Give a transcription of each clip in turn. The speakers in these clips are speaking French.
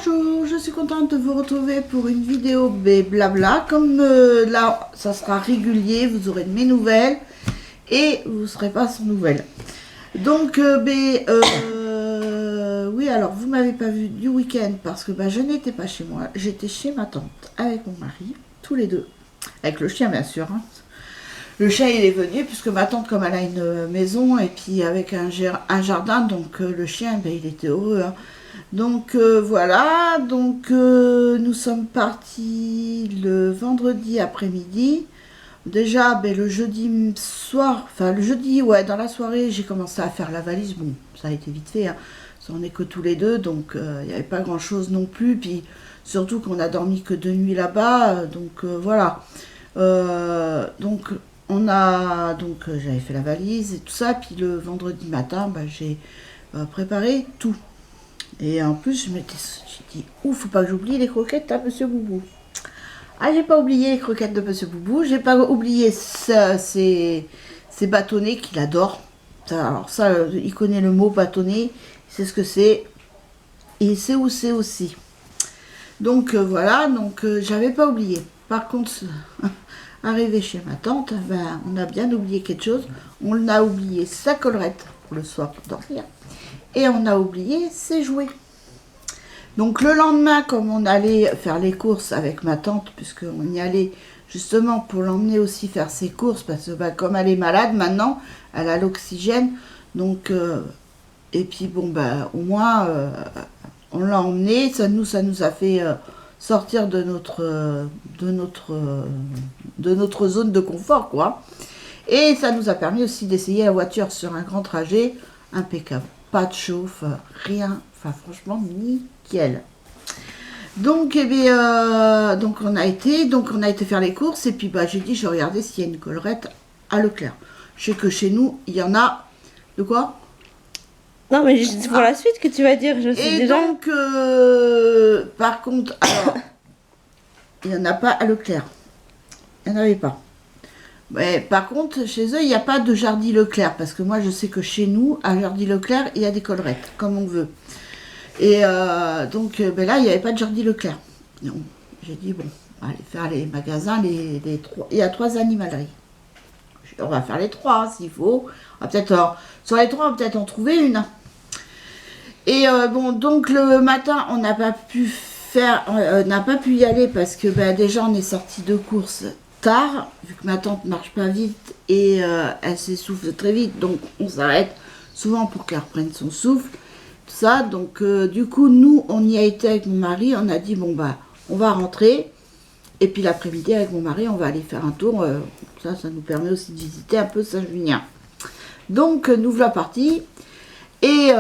Bonjour, je suis contente de vous retrouver pour une vidéo blabla. Comme là, ça sera régulier, vous aurez de mes nouvelles et vous ne serez pas sans nouvelles. Donc, oui, alors vous m'avez pas vu du week-end parce que je n'étais pas chez moi. J'étais chez ma tante avec mon mari, tous les deux, avec le chien bien sûr. Hein. Le chien il est venu puisque ma tante comme elle a une maison et puis avec un jardin, donc le chien il était heureux. Hein. Donc voilà, donc nous sommes partis le vendredi après-midi. Déjà le jeudi soir, enfin le jeudi ouais dans la soirée j'ai commencé à faire la valise. Bon ça a été vite fait, hein. On n'est que tous les deux donc il n'y avait pas grand chose non plus. Puis surtout qu'on a dormi que 2 nuits là-bas, donc voilà. Donc on a donc j'avais fait la valise et tout ça. Puis le vendredi matin j'ai préparé tout. Et en plus, j'ai dit, faut pas que j'oublie les croquettes à Monsieur Boubou. Ah, j'ai pas oublié les croquettes de Monsieur Boubou. J'ai pas oublié ces bâtonnets qu'il adore. Alors ça, il connaît le mot bâtonnet. Il sait ce que c'est. Et il sait où c'est aussi. Donc voilà, donc j'avais pas oublié. Par contre, arrivé chez ma tante, on a bien oublié quelque chose. On a oublié sa collerette pour le soir pour dormir. Et on a oublié ses jouets. Donc le lendemain, comme on allait faire les courses avec ma tante, puisqu'on y allait justement pour l'emmener aussi faire ses courses, parce que comme elle est malade maintenant, elle a l'oxygène, donc et puis bon au moins on l'a emmené, ça nous a fait sortir de notre zone de confort quoi. Et ça nous a permis aussi d'essayer la voiture sur un grand trajet impeccable. Pas de chauffe, rien, enfin franchement nickel. Donc, donc on a été faire les courses et puis j'ai dit je regardais s'il y a une collerette à Leclerc. Je sais que chez nous il y en a. De quoi? Non mais c'est pour la suite que tu vas dire, je sais et déjà. Donc par contre alors il n'y en a pas à Leclerc. Il n'y en avait pas. Mais par contre, chez eux, il n'y a pas de Jardy Leclerc, parce que moi, je sais que chez nous, à Jardy Leclerc, il y a des collerettes, comme on veut. Et donc, là, il n'y avait pas de Jardy Leclerc. Donc, j'ai dit, bon, on va aller faire les magasins, les 3. Il y a 3 animaleries. On va faire les 3, s'il faut. On va peut-être, sur les 3, on va peut-être en trouver une. Et bon, donc, le matin, on n'a pas pu y aller, parce que déjà, on est sorti de course tard, vu que ma tante marche pas vite et elle s'essouffle très vite, donc on s'arrête souvent pour qu'elle reprenne son souffle, tout ça. Donc du coup, nous, on y a été avec mon mari, on a dit bon on va rentrer et puis l'après-midi avec mon mari, on va aller faire un tour. Ça nous permet aussi de visiter un peu Saint-Junien. Donc nous voilà partis. Et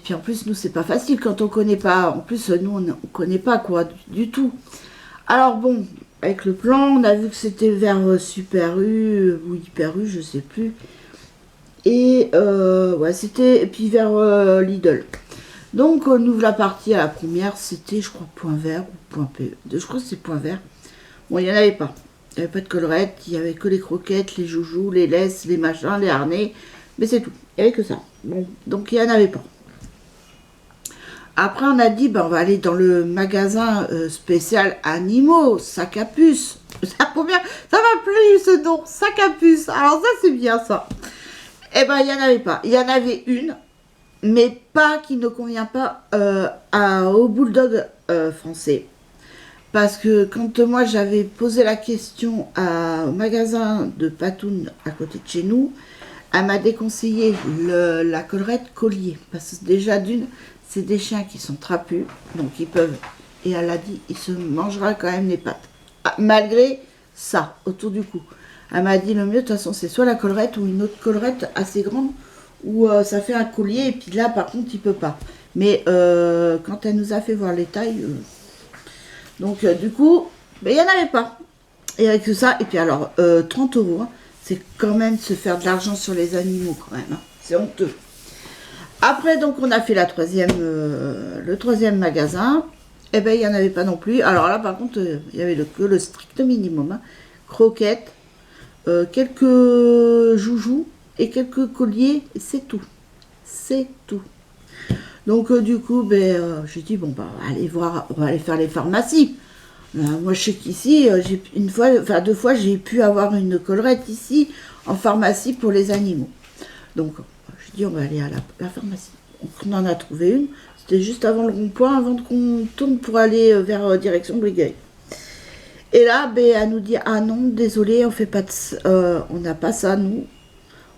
puis en plus, nous, c'est pas facile quand on connaît pas. En plus, nous, on connaît pas quoi du tout. Alors bon. Avec le plan, on a vu que c'était vers Super U ou Hyper U, je sais plus. Et ouais, c'était. Et puis vers Lidl. Donc, nous voilà partis à la première, c'était, je crois, Point Vert ou Point P. Je crois que c'est Point Vert. Bon, il n'y en avait pas. Il n'y avait pas de collerette, il n'y avait que les croquettes, les joujoux, les laisses, les machins, les harnais. Mais c'est tout. Il n'y avait que ça. Bon, donc il n'y en avait pas. Après, on a dit, on va aller dans le magasin spécial animaux, sac à puce. Ça m'a plu ce nom, sac à puce. Alors ça, c'est bien ça. Eh ben, il n'y en avait pas. Il y en avait une, mais pas qui ne convient pas au bulldog français. Parce que quand moi, j'avais posé la question au magasin de Patoun à côté de chez nous, elle m'a déconseillé la collerette collier. Parce que déjà d'une... C'est des chiens qui sont trapus, donc ils peuvent, et elle a dit, il se mangera quand même les pattes. Ah, malgré ça, autour du cou. Elle m'a dit, le mieux, de toute façon, c'est soit la collerette ou une autre collerette assez grande, où ça fait un collier, et puis là, par contre, il peut pas. Mais quand elle nous a fait voir les tailles, donc du coup, il n'y en avait pas. Et avec tout ça, et puis alors, 30 €, hein, c'est quand même se faire de l'argent sur les animaux, quand même. Hein. C'est honteux. Après, donc, on a fait le 3e magasin. Eh ben, il n'y en avait pas non plus. Alors là, par contre, il y avait que le strict minimum. Hein. Croquettes, quelques joujoux et quelques colliers. C'est tout. C'est tout. Donc du coup, j'ai dit, bon, bah, on va aller faire les pharmacies. Moi, je sais qu'ici, deux fois, j'ai pu avoir une collerette ici, en pharmacie pour les animaux. Donc, j'ai dit, on va aller à la pharmacie. Donc, on en a trouvé une. C'était juste avant le rond-point, avant qu'on tourne pour aller vers direction Brigueuil. Et là, elle nous dit, ah non, désolé, on fait pas on n'a pas ça, nous.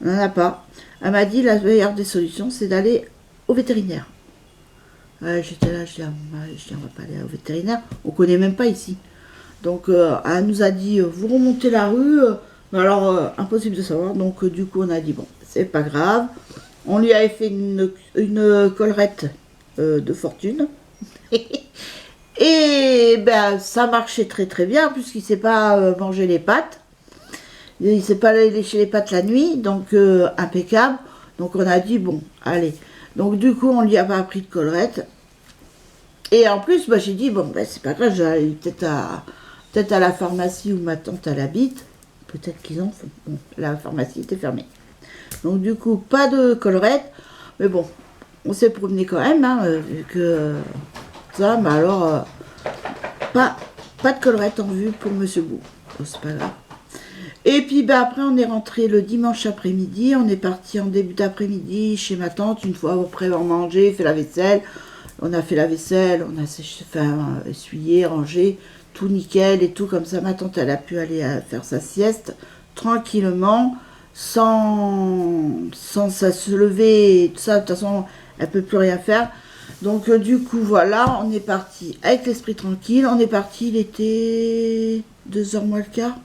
On n'en a pas. Elle m'a dit, la meilleure des solutions, c'est d'aller au vétérinaire. J'étais là, je dis, on va pas aller au vétérinaire. On connaît même pas ici. Donc, elle nous a dit, vous remontez la rue. Mais alors, impossible de savoir. Donc, du coup, on a dit, bon, c'est pas grave. On lui avait fait une collerette de fortune. Et ça marchait très très bien, puisqu'il ne sait pas manger les pâtes. Il ne sait pas lécher les pâtes la nuit. Donc, impeccable. Donc, on a dit, bon, allez. Donc du coup, on lui a pas pris de collerette. Et en plus, j'ai dit, bon, c'est pas grave, j'allais peut-être à la pharmacie où ma tante elle habite. Peut-être qu'ils en font. Bon, la pharmacie était fermée. Donc du coup, pas de collerette. Mais bon, on s'est promené quand même, vu que ça, mais alors, pas de collerette en vue pour Monsieur Bou. Bon, c'est pas grave. Et puis après on est rentré le dimanche après-midi, on est parti en début d'après-midi chez ma tante, une fois après avoir mangé, fait la vaisselle. On a fait la vaisselle, on a essuyé, rangé, tout nickel et tout, comme ça ma tante elle a pu aller faire sa sieste tranquillement, sans ça se lever et tout ça, de toute façon elle peut plus rien faire. Donc du coup voilà, on est parti avec l'esprit tranquille, on est parti, il était 2h moins le quart.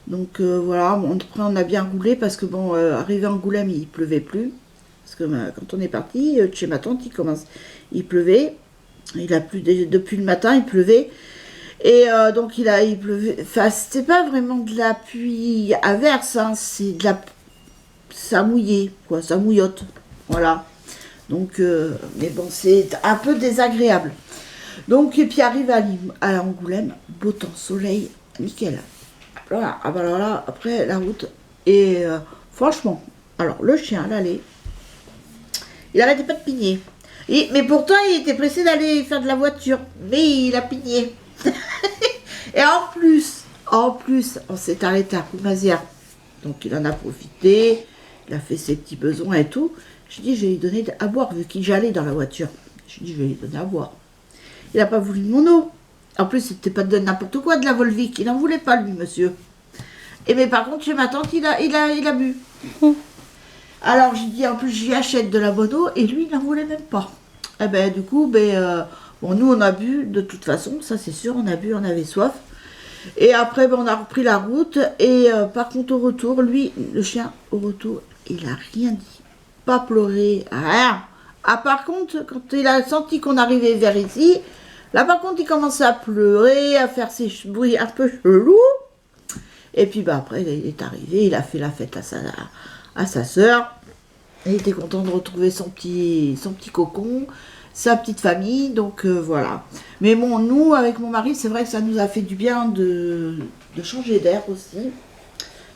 Donc voilà, après on a bien roulé parce que arrivé à Angoulême, il pleuvait plus. Parce que quand on est parti, chez ma tante, il pleuvait. Il a plu depuis le matin, il pleuvait. Et donc il pleuvait. Enfin, c'était pas vraiment de la pluie à verse, c'est de la. Ça mouillait, quoi, ça mouillote. Voilà. Donc, mais bon, c'est un peu désagréable. Donc, et puis arrive à Angoulême, beau temps, soleil, nickel. Voilà, alors là, après la route, et franchement, alors le chien, l'allait, il arrêtait pas de pigner. Mais pourtant, il était pressé d'aller faire de la voiture, mais il a pigné. Et en plus, on s'est arrêté à Courmazière. Donc il en a profité, il a fait ses petits besoins et tout. J'ai dit, je vais lui donner à boire, vu qu'il j'allais dans la voiture. J'ai dit, je vais lui donner à boire. Il n'a pas voulu de mon eau. En plus, c'était pas de n'importe quoi, de la Volvic. Il n'en voulait pas, lui, monsieur. Et mais par contre, chez ma tante, il a bu. Alors, j'ai dit, en plus, j'y achète de la bonne eau, et lui, il n'en voulait même pas. Et du coup, nous, on a bu, de toute façon, ça c'est sûr, on a bu, on avait soif. Et après, on a repris la route, et par contre, au retour, lui, le chien, au retour, il a rien dit. Pas pleuré, rien. Ah, par contre, quand il a senti qu'on arrivait vers ici, là, par contre, il commençait à pleurer, à faire ses bruits un peu chelous. Et puis, après, il est arrivé, il a fait la fête à sa sœur. Il était content de retrouver son petit cocon, sa petite famille, donc voilà. Mais bon, nous, avec mon mari, c'est vrai que ça nous a fait du bien de changer d'air aussi.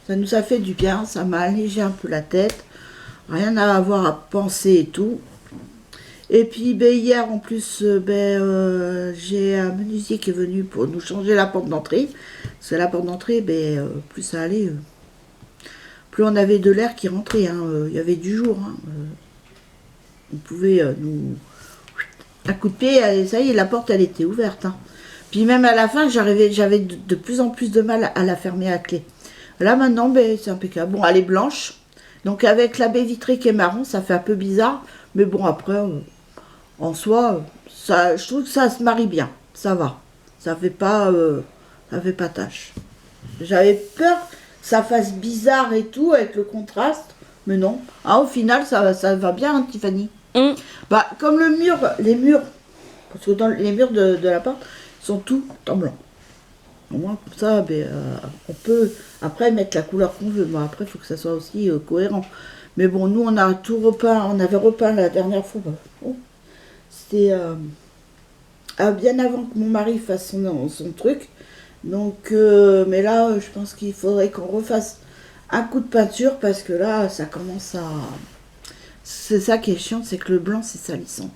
Ça nous a fait du bien, ça m'a allégé un peu la tête. Rien à avoir à penser et tout. Et puis hier en plus, j'ai un menuisier qui est venu pour nous changer la porte d'entrée. Parce que la porte d'entrée, plus ça allait, plus on avait de l'air qui rentrait. Il y avait du jour. On pouvait nous... Un coup de pied, ça y est, la porte elle était ouverte. Puis même à la fin, j'avais de plus en plus de mal à la fermer à clé. Là maintenant, c'est impeccable. Bon, elle est blanche. Donc avec la baie vitrée qui est marron, ça fait un peu bizarre. Mais bon, après... En soi, je trouve que ça se marie bien, ça va. Ça fait pas tâche. J'avais peur que ça fasse bizarre et tout avec le contraste, mais non. Au final, ça va bien, Tiffany. Comme les murs, parce que les murs de la porte sont tout en blanc. Au moins, comme ça, on peut après mettre la couleur qu'on veut. Mais après, il faut que ça soit aussi cohérent. Mais bon, nous, on a tout repeint. On avait repeint la dernière fois. C'était bien avant que mon mari fasse son truc. Donc, mais là, je pense qu'il faudrait qu'on refasse un coup de peinture parce que là, ça commence à... C'est ça qui est chiant, c'est que le blanc, c'est salissant.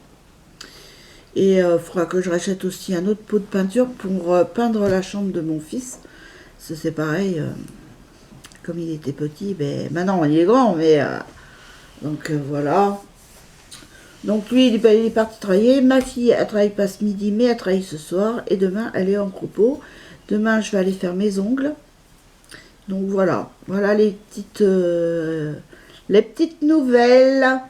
Et il faudra que je rachète aussi un autre pot de peinture pour peindre la chambre de mon fils. C'est pareil, comme il était petit, ben, maintenant il est grand, mais donc voilà. Donc lui, il est parti travailler. Ma fille, elle travaille pas ce midi, mais elle travaille ce soir. Et demain, elle est en repos. Demain, je vais aller faire mes ongles. Donc voilà, voilà les petites nouvelles.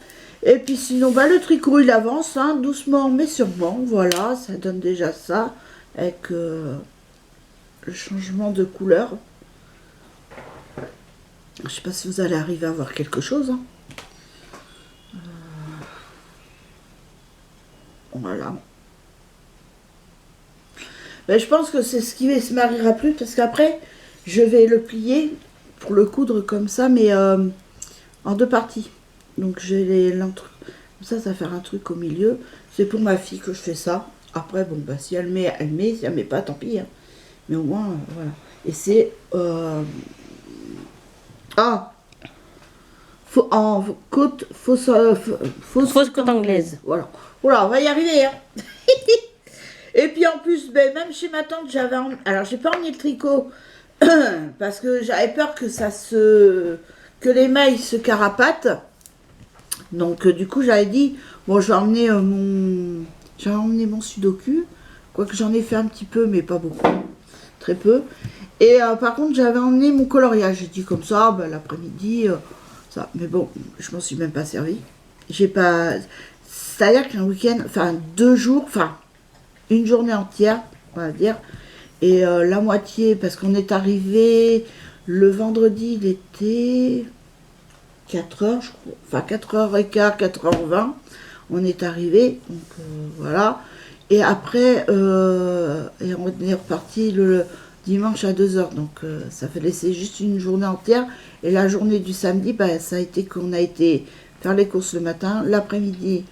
Et puis sinon, bah, le tricot, il avance, hein, doucement mais sûrement. Voilà, ça donne déjà ça, avec le changement de couleur. Je sais pas si vous allez arriver à voir quelque chose. Hein. Voilà. Ben, je pense que c'est ce qui ne se mariera plus, parce qu'après, je vais le plier pour le coudre comme ça, mais en deux parties. Donc je vais ça va faire un truc au milieu. C'est pour ma fille que je fais ça. Après, bon, bah, si elle met, elle met. Si elle met pas, tant pis. Hein. Mais au moins, voilà. Et c'est... en côte... Fausse côte anglaise. Voilà. Voilà, on va y arriver. Hein. Et puis en plus, ben, même chez ma tante, j'avais... Alors, j'ai pas emmené le tricot parce que j'avais peur que que les mailles se carapatent. Donc, du coup, j'avais dit, bon, je vais emmener mon sudoku. Quoique j'en ai fait un petit peu, mais pas beaucoup. Très peu. Et par contre, j'avais emmené mon coloriage. J'ai dit comme ça, ben, l'après-midi, ça. Mais bon, je m'en suis même pas servi. J'ai pas... C'est-à-dire qu'un week-end, enfin 2 jours, enfin une journée entière, on va dire, et la moitié, parce qu'on est arrivé le vendredi, il était 4h, je crois, enfin 4h15, 4h20, on est arrivé, donc voilà, et après, et on est reparti le dimanche à 2h, donc ça fait laisser juste une journée entière, et la journée du samedi, bah, ça a été qu'on a été faire les courses le matin, l'après-midi,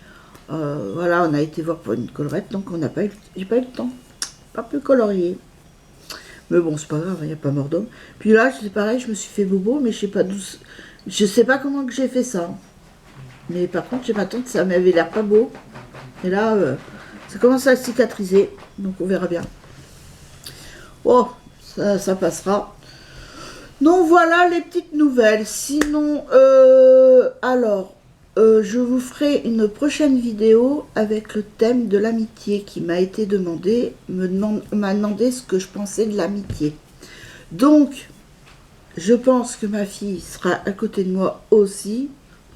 voilà, on a été voir pour une collerette, donc j'ai pas eu le temps, pas pu colorier. Mais bon, c'est pas grave, il n'y a pas mort d'homme. Puis là, c'est pareil, je me suis fait bobo, mais je sais pas comment que j'ai fait ça. Mais par contre, chez ma tante, ça m'avait l'air pas beau. Et là, ça commence à cicatriser, donc on verra bien. Oh, ça passera. Donc voilà les petites nouvelles. Sinon, alors... je vous ferai une prochaine vidéo avec le thème de l'amitié qui m'a été demandé, m'a demandé ce que je pensais de l'amitié. Donc, je pense que ma fille sera à côté de moi aussi,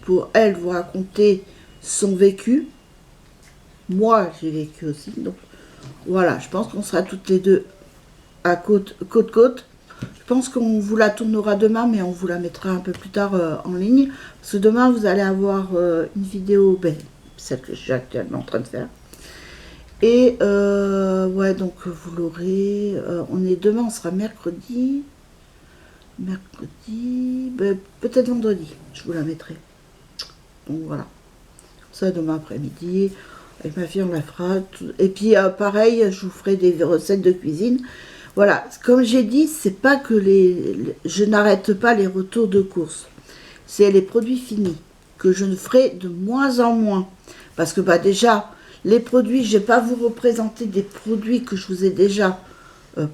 pour elle vous raconter son vécu. Moi, j'ai vécu aussi, donc voilà, je pense qu'on sera toutes les deux à côte. Je pense qu'on vous la tournera demain, mais on vous la mettra un peu plus tard en ligne. Parce que demain, vous allez avoir une vidéo, ben, celle que je suis actuellement en train de faire. Et ouais, donc vous l'aurez. Demain, on sera mercredi. Mercredi, ben, peut-être vendredi, je vous la mettrai. Donc voilà. Ça, demain après-midi. Avec ma fille, on la fera. Et puis, pareil, je vous ferai des recettes de cuisine. Voilà, comme j'ai dit, c'est pas que je n'arrête pas les retours de course. C'est les produits finis que je ne ferai de moins en moins. Parce que bah, déjà, les produits, je ne vais pas vous représenter des produits que je vous ai déjà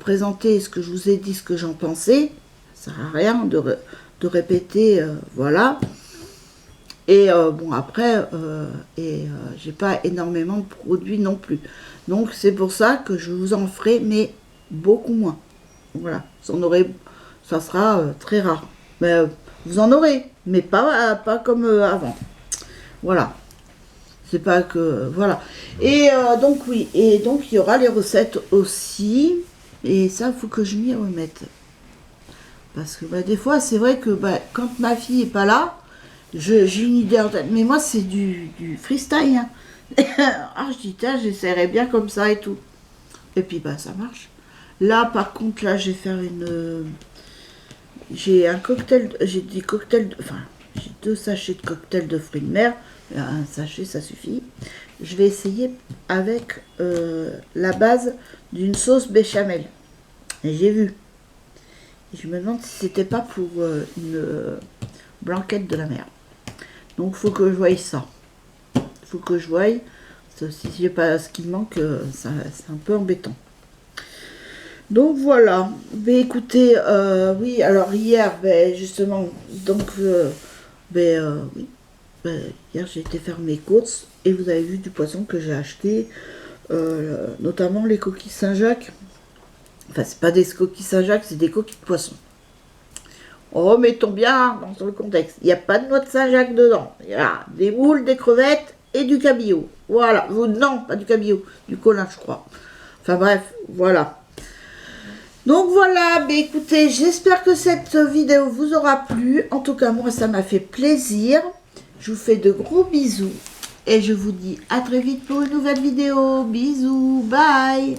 présentés, ce que je vous ai dit, ce que j'en pensais. Ça ne sert à rien de répéter, voilà. Et bon, après, j'ai pas énormément de produits non plus. Donc, c'est pour ça que je vous en ferai, mais beaucoup moins. Voilà, ça sera très rare. Mais vous en aurez, mais pas comme avant. Voilà. C'est pas que... Voilà. Et donc, oui. Et donc, il y aura les recettes aussi. Et ça, il faut que je m'y remette. Parce que bah, des fois, c'est vrai que bah, quand ma fille est pas là, j'ai une idée en tête. Mais moi, c'est du freestyle. Hein. Ah, je dis, tiens, j'essaierai bien comme ça et tout. Et puis, bah, ça marche. Là, par contre, là, je vais faire j'ai un cocktail, j'ai des cocktails, enfin, j'ai 2 sachets de cocktail de fruits de mer. Un sachet, ça suffit. Je vais essayer avec la base d'une sauce béchamel. Et j'ai vu. Et je me demande si c'était pas pour une blanquette de la mer. Donc, il faut que je voie ça. Il faut que je voie. reste. Si j'ai pas ce qui me manque, c'est un peu embêtant. Donc voilà. Mais écoutez, oui, alors hier, ben, justement, donc, oui, hier j'ai été faire mes courses et vous avez vu du poisson que j'ai acheté, notamment les coquilles Saint-Jacques. Enfin, c'est pas des coquilles Saint-Jacques, c'est des coquilles de poisson. Remettons bien dans le contexte. Il n'y a pas de noix de Saint-Jacques dedans. Il y a des moules, des crevettes et du cabillaud. Voilà. Non, pas du cabillaud, du colin, je crois. Enfin bref, voilà. Donc voilà, mais écoutez, j'espère que cette vidéo vous aura plu. En tout cas, moi, ça m'a fait plaisir. Je vous fais de gros bisous. Et je vous dis à très vite pour une nouvelle vidéo. Bisous, bye.